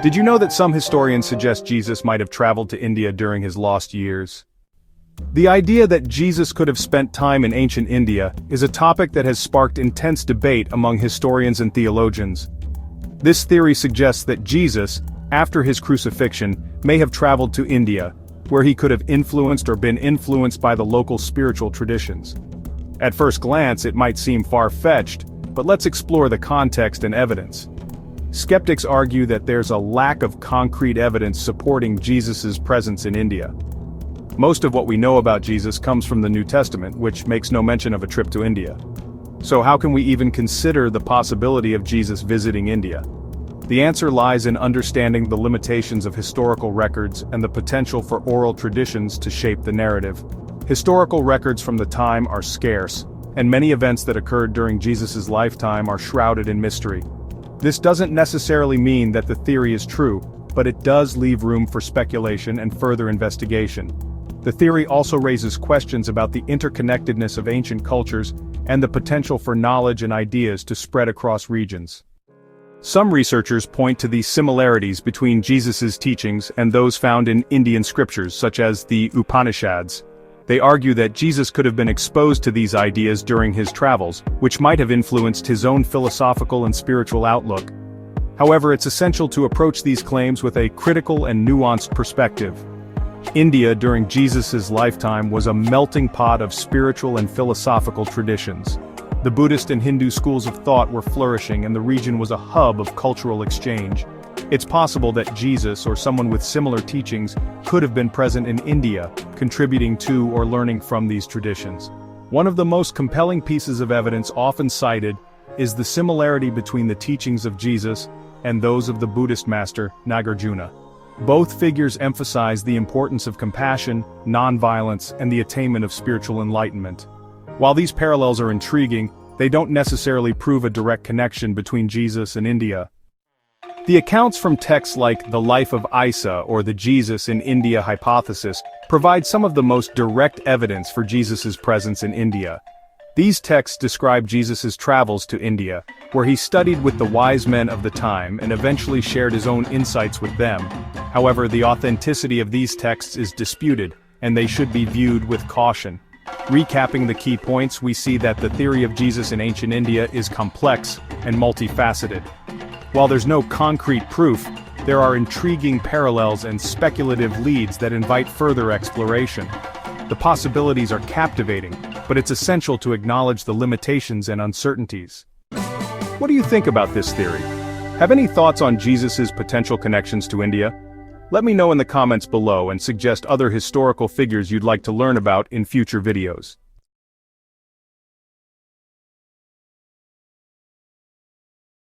Did you know that some historians suggest Jesus might have traveled to India during his lost years? The idea that Jesus could have spent time in ancient India is a topic that has sparked intense debate among historians and theologians. This theory suggests that Jesus, after his crucifixion, may have traveled to India, where he could have influenced or been influenced by the local spiritual traditions. At first glance, it might seem far-fetched, but let's explore the context and evidence. Skeptics argue that there's a lack of concrete evidence supporting Jesus' presence in India. Most of what we know about Jesus comes from the New Testament, which makes no mention of a trip to India. So how can we even consider the possibility of Jesus visiting India? The answer lies in understanding the limitations of historical records and the potential for oral traditions to shape the narrative. Historical records from the time are scarce, and many events that occurred during Jesus' lifetime are shrouded in mystery. This doesn't necessarily mean that the theory is true, but it does leave room for speculation and further investigation. The theory also raises questions about the interconnectedness of ancient cultures and the potential for knowledge and ideas to spread across regions. Some researchers point to the similarities between Jesus' teachings and those found in Indian scriptures such as the Upanishads. They argue that Jesus could have been exposed to these ideas during his travels, which might have influenced his own philosophical and spiritual outlook. However, it's essential to approach these claims with a critical and nuanced perspective. India during Jesus' lifetime was a melting pot of spiritual and philosophical traditions. The Buddhist and Hindu schools of thought were flourishing and the region was a hub of cultural exchange. It's possible that Jesus or someone with similar teachings could have been present in India, contributing to or learning from these traditions. One of the most compelling pieces of evidence often cited is the similarity between the teachings of Jesus and those of the Buddhist master Nagarjuna. Both figures emphasize the importance of compassion, nonviolence, and the attainment of spiritual enlightenment. While these parallels are intriguing, they don't necessarily prove a direct connection between Jesus and India. The accounts from texts like The Life of Isa or the Jesus in India hypothesis provide some of the most direct evidence for Jesus' presence in India. These texts describe Jesus' travels to India, where he studied with the wise men of the time and eventually shared his own insights with them. However, the authenticity of these texts is disputed, and they should be viewed with caution. Recapping the key points, we see that the theory of Jesus in ancient India is complex and multifaceted. While there's no concrete proof, there are intriguing parallels and speculative leads that invite further exploration. The possibilities are captivating, but it's essential to acknowledge the limitations and uncertainties. What do you think about this theory? Have any thoughts on Jesus' potential connections to India? Let me know in the comments below and suggest other historical figures you'd like to learn about in future videos.